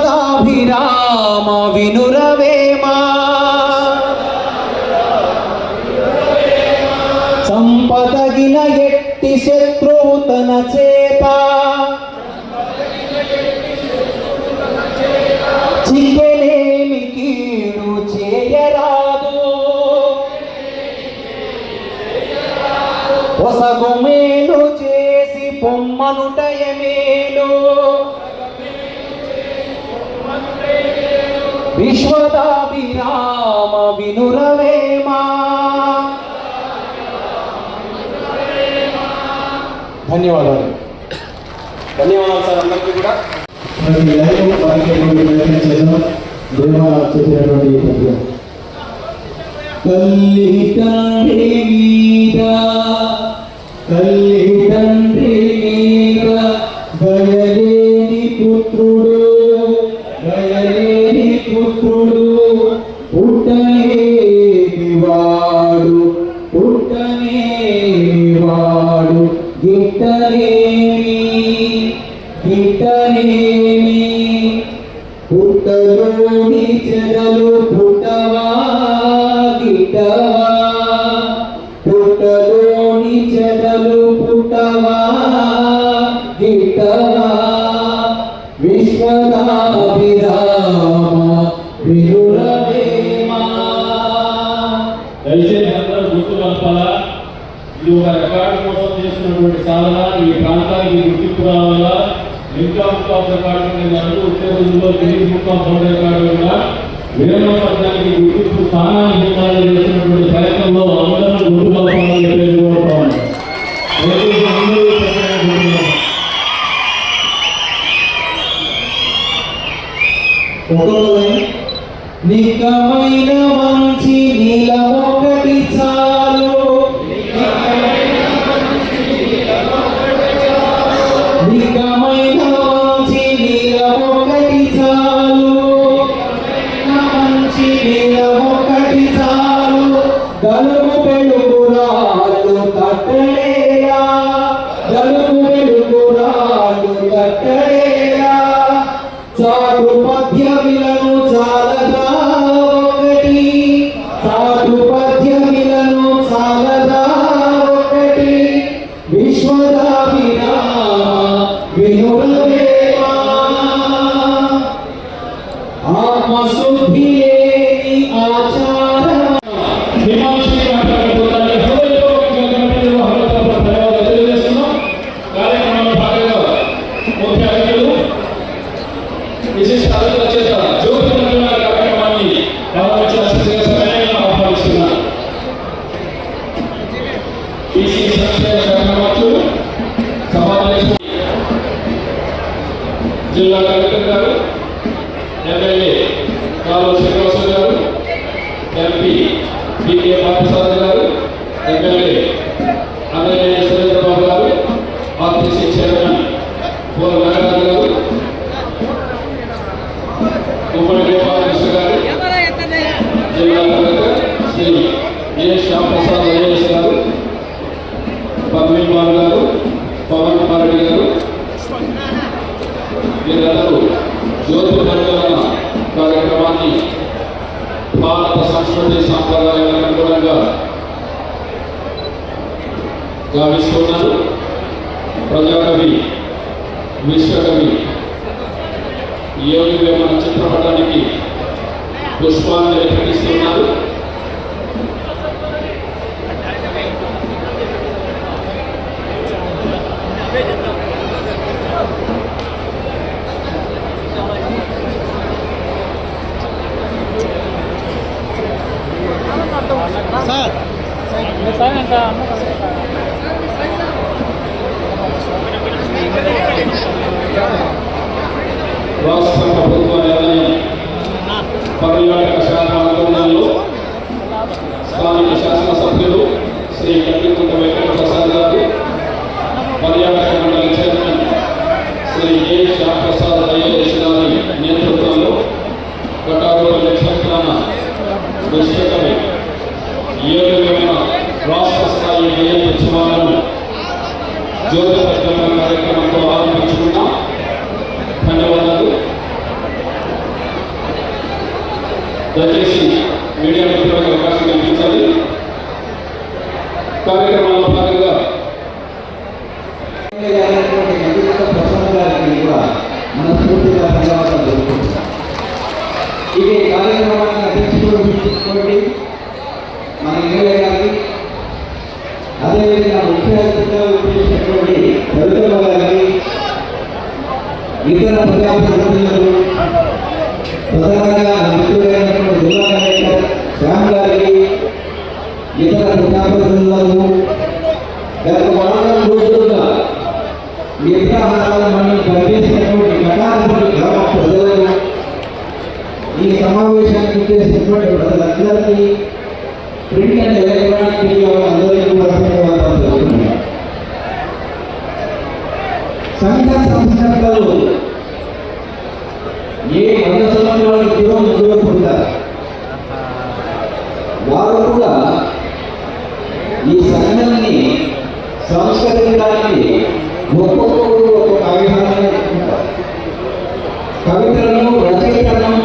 విశ్వదాభిరామ వినురవేమా సంపదగిన ఎట్టి శత్రువు తన చేత చికెనేమి కీడు చేయరాదు పొసగు మేలు చేసి పొమ్మనుటయమేలు విశ్వదాభిరామ వినురవేమా. ధన్యవాదాలు. ధన్యవాదాలు సార్ అందరికీ కూడా. తల్లి తండ్రి మీద దయలేని పుత్రుడు పుట్టనేవాడు గిట్టనేమి పుట్టలోని చెదలు పుట్టవా గిట్టవా పుట్టలోని చెదలు పుట్టవా గిట్టవా విశ్వదాభిరామ వినురవేమా. దయచేసి అందరూ గుర్తుపరపాలా. ఇది ఒక రికార్డు కోసం చేస్తున్నటువంటి సాధన. ఈ ప్రాంతానికి గుర్తింపు రావాలా. ఇంకా బుక్ ఆఫ్ రికార్డు వచ్చే రోజుల్లో Guinness book of world record కూడా విరామపట్నానికి గుర్తింపు స్థానాన్ని నిర్మాణం చేసినటువంటి ప్రయత్నంలో అందరూ గుర్తుపరపాలని చెప్పేసి కోరుతాను. నికమైన మంచి నీలమొకటి చాలు నికమైన మంచి నీలమొకటి చాలు మంచి నీలమొకటి చాలు గలుగు పెళ్ళురాళ్ళు కట్టలేరా గలుగు పెళ్ళురాళ్ళు కట్టలేరా చాటు మధ్య విలను చాలదా ఒకటి బీసీ సంక్షేమ శాఖ మంత్రులు, సభాధ్యక్షులు, జిల్లా కలెక్టర్ గారు, ఎమ్మెల్యే కాలువ శ్రీనివాసరావు గారు, ఎంపీ బికే పార్థసారథి గారు, ఎమ్మెల్యే అన్నయ్య సురేంద్రబాబు గారు, ఆర్టీసీ చైర్మన్ పూల నాగరాజు గారు, ఉమ్మడి గోపాలకృష్ణ గారు, జిల్లా కలెక్టర్ శ్రీ ఏ శ్యామప్రసాద్ ఐఏఎస్ గారు, పద్మీబాల్ గారు, పవన్ కుమార్ రెడ్డి గారు, వీరందరూ జ్యోతి ప్రజ్వలన కార్యక్రమాన్ని భారత సంస్కృతి సాంప్రదాయాలకు అనుగుణంగా గావిస్తున్నారు. ప్రజాకవి విశ్వకవి యోగి వేమన చిత్రపటానికి పుష్పాంజలి ఘటిస్తున్నారు. రాష్ట్ర ప్రభుత్వ నిర్ణయం పర్యాటక శాఖ ఆధ్వర్యంలో స్థానిక శాసనసభ్యులు శ్రీ కట్టికుంట వెంకట ప్రసాద్ గారు, పర్యాటక మండలి చైర్మన్ శ్రీ ఏ శ్యామప్రసాద్ ఐఏఎస్ గారి నేతృత్వంలో కటారుపల్లి క్షేత్రాన విశ్వకవి యోగి వేమన రాష్ట్ర స్థాయి జయంతి ఉత్సవాలను జ్యోతి ప్రజ్వలన కార్యక్రమంతో ఆరంభించుకున్నాం. ధన్యవాదాలు. దయచేసి మీడియా మిత్రులకు అవకాశం కల్పించాలి. కార్యక్రమంలో భాగంగా ప్రసన్న గారికి కూడా మనస్ఫూర్తిగా ధన్యవాదాలు తెలుపుకుంటున్నాం. ఇది కార్యక్రమాన్ని అధ్యక్షుడు మన ఎమ్మెల్యే గారికి, అదేవిధంగా ముఖ్య అతిథిగా ఉపయోగించినటువంటి రవితమ్మ గారికి, ఇతర ప్రజాప్రతినిధులు, ప్రధానంగా మిత్రులైనటువంటి జిల్లా కలెక్టర్ శ్యామ్ గారికి, ఇతర ప్రజాప్రతినిధులకు గత వారం రోజులుగా నిద్రాహారాలను మనం పనిచేసినటువంటి కటారుపల్లి గ్రామ ప్రజలకు, ఈ సమావేశానికి చేసినటువంటి ప్రజలందరికీ, ప్రింట్ అండ్ ఎలక్ట్రానిక్ మీడియా అందరికీ కూడా ధన్యవాదాలు తెలుపుతున్నాను. సంఘ సంస్కర్తలు ఏ 100 సంవత్సరాల క్రితం ఉపయోగపడతారు. వారు కూడా ఈ సంఘాన్ని సంస్కరించడానికి ఒక్కొక్కరు ఒక్కొక్క ఆయుధాలను ఎత్తుకుంటారు. కవితలను, రచయితలను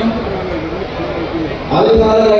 ఆయుధాలుగా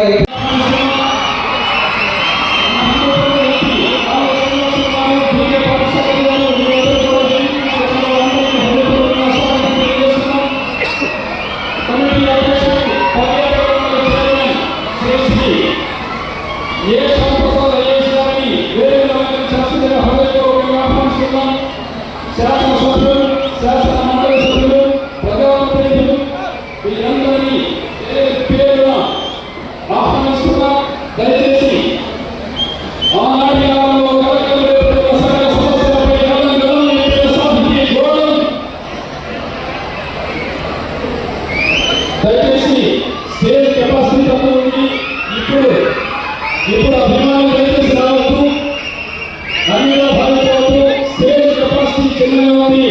ఇప్పుడు అభిమానులు దయచేసి రావద్దు. అన్నిలో భాగపోతూ స్టేజ్ కెపాసిటీ చిన్నగా ఉంది.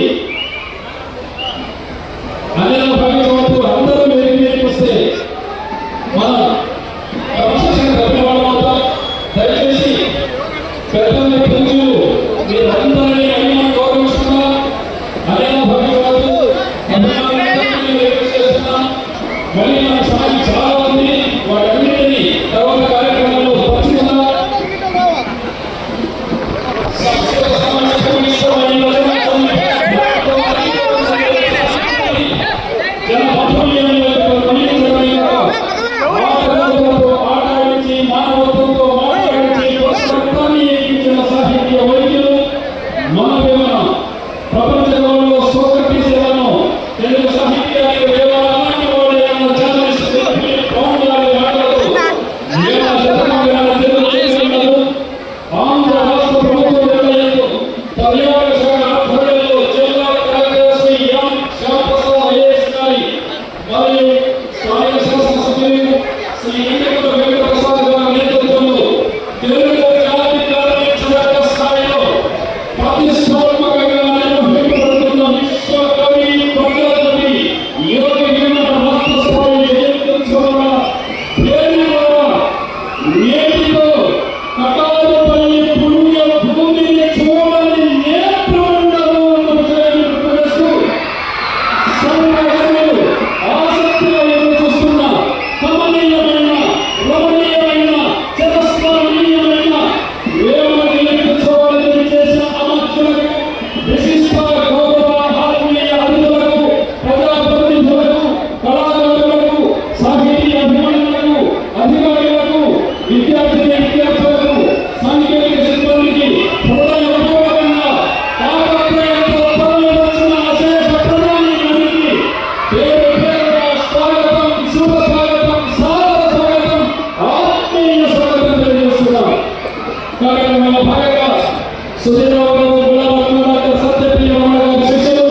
సుధీరావు గారు, గులాబీ డాక్టర్ సత్యప్రియ రమణ గారి శిష్యులు.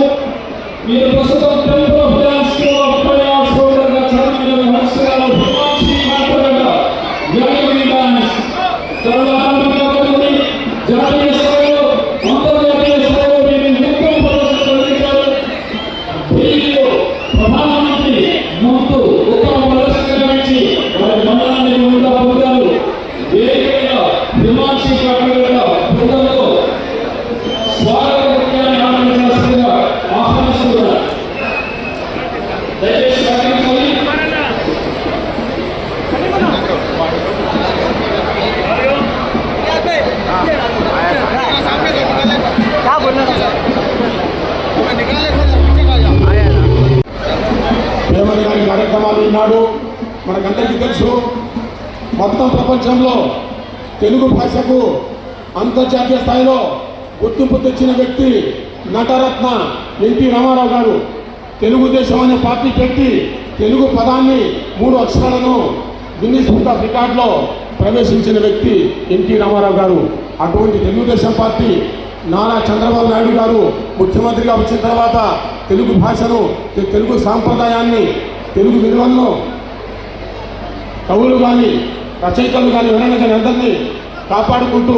మీరు ప్రస్తుతం temple of dance school of Prayas గా చదివిన హర్షగారు హిమాంశి మాట్లాడ జాతీయ డాన్స్ జాతీయ స్థాయిలో అంతర్జాతీయ స్థాయిలో మీరు నృత్యం ప్రదర్శించారు. ఢిల్లీలో ప్రధానమంత్రి ముందు ఉత్తమ ప్రదర్శన ఇచ్చి వారి మండలాన్ని ముందుగా పొందారు. వేదికగా హిమాంశి మాట్లాడ బృందంలో స్వాగత నృత్యాన్ని ఆనందించాల్సిందిగా ఆహ్వానిస్తున్నారు. దయచేసి సహకరించాలి. ప్రేమని గారి కార్యక్రమాలు ఈనాడు మనకందరికీ తెలుసు. మొత్తం ప్రపంచంలో తెలుగు భాషకు అంతర్జాతీయ స్థాయిలో గుర్తింపు తెచ్చిన వ్యక్తి నటరత్న ఎన్టీ రామారావు గారు. తెలుగుదేశం అనే పార్టీ పెట్టి తెలుగు పదాన్ని 3 అక్షరాలను గిన్నిస్ బుక్ ఆఫ్ రికార్డులో ప్రవేశించిన వ్యక్తి ఎన్టీ రామారావు గారు. అటువంటి తెలుగుదేశం పార్టీ నారా చంద్రబాబు నాయుడు గారు ముఖ్యమంత్రిగా వచ్చిన తర్వాత తెలుగు భాషను, తెలుగు సాంప్రదాయాన్ని, తెలుగు విలువలను కవులు కానీ రచయితలు కానీ ఎవరైనా కానీ అందరినీ కాపాడుకుంటూ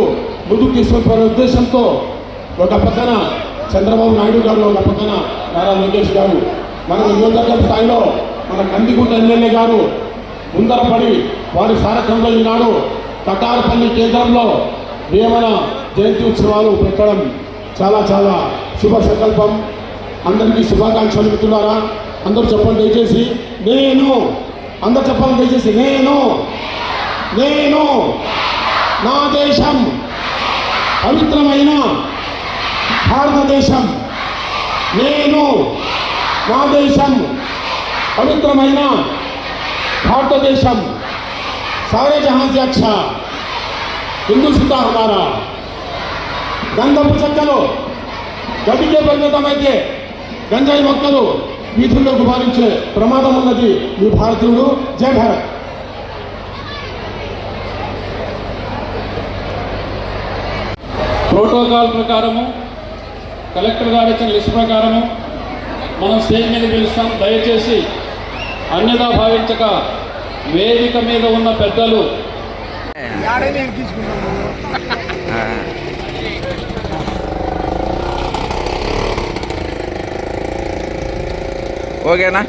ముందుకు తీసుకునే ఉద్దేశంతో ఒక పక్కన చంద్రబాబు నాయుడు గారు, ఒక పక్కన నారా లోకేష్ గారు, మన నియోజకవర్గం స్థాయిలో మన కందిగుంట ఎమ్మెల్యే గారు ముందరపడి వారి సారథ్యంలో ఈనాడు కటారపల్లి కేంద్రంలో వేమన జయంతి ఉత్సవాలు పెట్టడం చాలా చాలా శుభ సంకల్పం. అందరికీ శుభాకాంక్షలు మిత్రులారా. అందరూ చెప్పండి దయచేసి నేను. అందరూ చెప్పాలి దయచేసి నేను. నా దేశం పవిత్రమైన భారతదేశం. నా దేశం పవిత్రమైన భారతదేశం. सारे जहां से अच्छा हिंदुस्तान हमारा. గంధపు చెక్కలు గడికే పరిమితమైతే గంజాయి మొక్కలు వీధుల్లో గుబారించే ప్రమాదం ఉన్నది ఈ భారతీయుడు. జై భారత్. ప్రోటోకాల్ ప్రకారము కలెక్టర్ గారు ఇచ్చిన లిస్ట్ ప్రకారము మనం స్టేజ్ మీద పిలుస్తాం. దయచేసి అన్యదా భావించక వేదిక మీద ఉన్న పెద్దలు ఓకేనా.